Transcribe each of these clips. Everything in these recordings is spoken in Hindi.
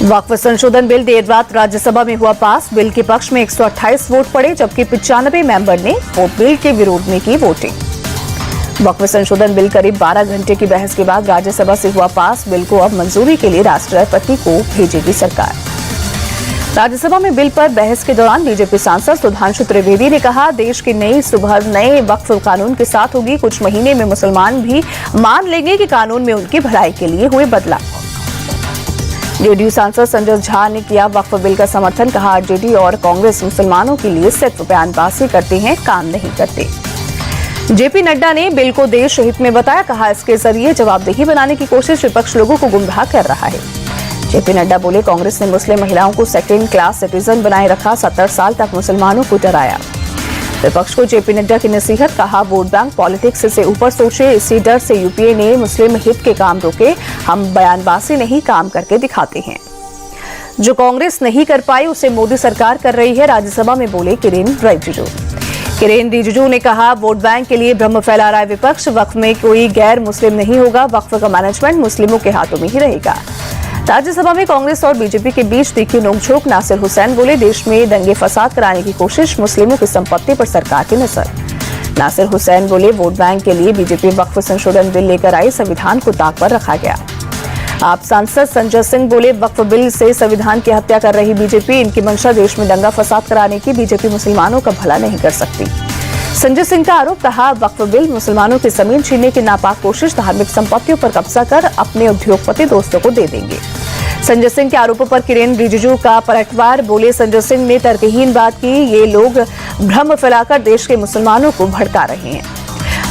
वक्फ संशोधन बिल देर रात राज्यसभा में हुआ पास। बिल के पक्ष में 128 वोट पड़े, जबकि 95 मेंबर ने बिल के विरोध में की वोटिंग। वक्फ संशोधन बिल करीब 12 घंटे की बहस के बाद राज्यसभा से हुआ पास। बिल को अब मंजूरी के लिए राष्ट्रपति को भेजेगी सरकार। राज्यसभा में बिल पर बहस के दौरान बीजेपी सांसद सुधांशु त्रिवेदी ने कहा, देश की नई सुबह नए वक्फ कानून के साथ होगी। कुछ महीने में मुसलमान भी मान लेंगे कि कानून में उनकी भलाई के लिए हुए बदलाव। जेडीयू सांसद संजय झा ने किया वक्फ बिल का समर्थन। कहा, आरजेडी और कांग्रेस मुसलमानों के लिए सिर्फ बयानबाजी करते हैं, काम नहीं करते। जेपी नड्डा ने बिल को देश हित में बताया। कहा, इसके जरिए जवाबदेही बनाने की कोशिश विपक्ष लोगों को गुमराह कर रहा है। जेपी नड्डा बोले, कांग्रेस ने मुस्लिम महिलाओं को सेकेंड क्लास सिटीजन बनाए रखा, 70 साल तक मुसलमानों को डराया। विपक्ष को जेपी नड्डा की नसीहत। कहा, वोट बैंक पॉलिटिक्स से ऊपर सोचे, इसी डर से यूपीए ने मुस्लिम हित के काम रोके। हम बयानबाजी नहीं, काम करके दिखाते हैं। जो कांग्रेस नहीं कर पाई उसे मोदी सरकार कर रही है। राज्यसभा में बोले किरेन रिजिजू ने कहा, वोट बैंक के लिए भ्रम फैला रहा है विपक्ष। वक्फ में कोई गैर मुस्लिम नहीं होगा, वक्फ का मैनेजमेंट मुस्लिमों के हाथों में ही रहेगा। राज्यसभा में कांग्रेस और बीजेपी के बीच तीखी नोकझोंक। नासिर हुसैन बोले, देश में दंगे फसाद कराने की कोशिश, मुस्लिमों की संपत्ति पर सरकार की नजर। नासिर हुसैन बोले, वोट बैंक के लिए बीजेपी वक्फ संशोधन बिल लेकर आई, संविधान को ताक पर रखा गया। आप सांसद संजय सिंह बोले, वक्फ बिल से संविधान की हत्या कर रही बीजेपी। इनकी मंशा देश में दंगा फसाद कराने की। बीजेपी मुसलमानों का भला नहीं कर सकती। संजय सिंह का आरोप। कहा, वक्फ बिल मुसलमानों की जमीन छीनने की नापाक कोशिश, धार्मिक संपत्तियों पर कब्जा कर अपने उद्योगपति दोस्तों को दे देंगे। संजय सिंह के आरोपों पर किरेन रिजिजू का पलटवार। बोले, संजय सिंह ने तर्कहीन बात की। ये लोग भ्रम फैलाकर देश के मुसलमानों को भड़का रहे हैं।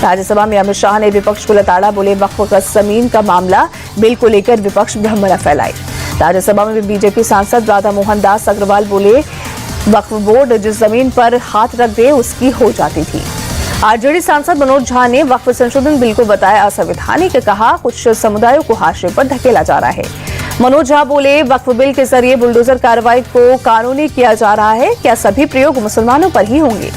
राज्यसभा में अमित शाह ने विपक्ष को लताड़ा। बोले, वक्फ का जमीन का मामला, बिल को लेकर विपक्ष भ्रम न फैलाए। राज्यसभा में बीजेपी सांसद राधा मोहन दास अग्रवाल बोले, वक्फ बोर्ड जिस जमीन पर हाथ रख दे उसकी हो जाती थी। आरजेडी सांसद मनोज झा ने वक्फ संशोधन बिल को बताया असंवैधानिक। कहा, कुछ समुदायों को हाशिए पर धकेला जा रहा है। मनोज झा बोले, वक्फ बिल के जरिए बुलडोजर कार्रवाई को कानूनी किया जा रहा है। क्या सभी प्रयोग मुसलमानों पर ही होंगे?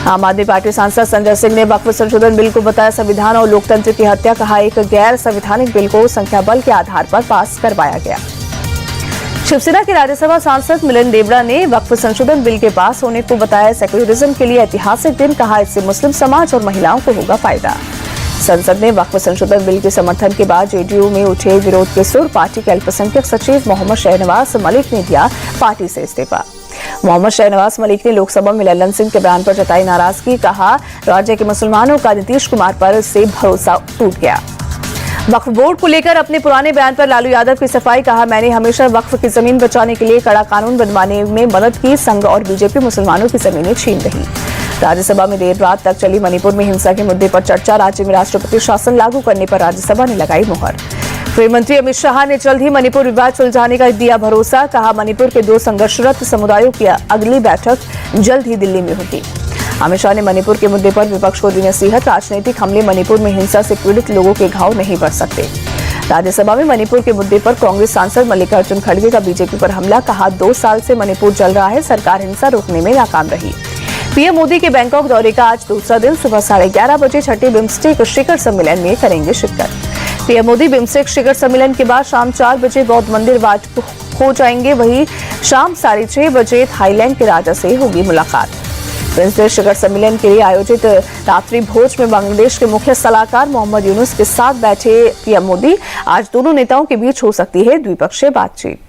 आम आदमी पार्टी सांसद संजय सिंह ने वक्फ संशोधन बिल को बताया संविधान और लोकतंत्र की हत्या। कहा, एक गैर संवैधानिक बिल को संख्या बल के आधार पर पास करवाया गया। शिवसेना के राज्यसभा सांसद मिलिंद देवड़ा ने वक्फ संशोधन बिल के पास होने को बताया सेक्युलरिज्म के लिए ऐतिहासिक दिन। कहा, इससे मुस्लिम समाज और महिलाओं को होगा फायदा। संसद ने वक्फ संशोधन बिल के समर्थन के बाद जेडीयू में उठे विरोध के सुर। पार्टी के अल्पसंख्यक सचिव मोहम्मद शहनवाज मलिक ने दिया पार्टी से इस्तीफा। मोहम्मद शहनवाज मलिक ने लोकसभा में लल्लन सिंह के बयान पर जताई नाराजगी। कहा, राज्य के मुसलमानों का नीतीश कुमार पर से भरोसा टूट गया। वक्फ बोर्ड को लेकर अपने पुराने बयान पर लालू यादव की सफाई। कहा, मैंने हमेशा वक्फ की जमीन बचाने के लिए कड़ा कानून बनवाने में मदद की। संघ और बीजेपी मुसलमानों की जमीनें छीन रही। राज्यसभा में देर रात तक चली मणिपुर में हिंसा के मुद्दे पर चर्चा। राज्य में राष्ट्रपति शासन लागू करने पर राज्यसभा ने लगाई मुहर। गृह मंत्री अमित शाह ने जल्द ही मणिपुर विवाद सुलझाने का दिया भरोसा। कहा, मणिपुर के 2 संघर्षरत समुदायों की अगली बैठक जल्द ही दिल्ली में होगी। अमित शाह ने मणिपुर के मुद्दे पर विपक्ष को दी नसीहत। राजनीतिक हमले मणिपुर में हिंसा से पीड़ित लोगों के घाव नहीं बढ़ सकते। राज्यसभा में मणिपुर के मुद्दे पर कांग्रेस सांसद मल्लिकार्जुन खड़गे का बीजेपी पर हमला। कहा, 2 साल से मणिपुर जल रहा है, सरकार हिंसा रोकने में नाकाम रही। पीएम मोदी के बैंकॉक दौरे का आज दूसरा दिन। सुबह 11:30 बजे छठे बिम्स्टेक शिखर सम्मेलन में करेंगे शिरकत। पीएम मोदी बिम्स्टेक शिखर सम्मेलन के बाद शाम 4 बजे बौद्ध मंदिर वाट हो जाएंगे। वहीं शाम 6:30 बजे थाईलैंड के राजा से होगी मुलाकात। बिम्स्टेक शिखर सम्मेलन के लिए आयोजित रात्रि भोज में बांग्लादेश के मुख्य सलाहकार मोहम्मद यूनुस के साथ बैठे पीएम मोदी। आज दोनों नेताओं के बीच हो सकती है द्विपक्षीय बातचीत।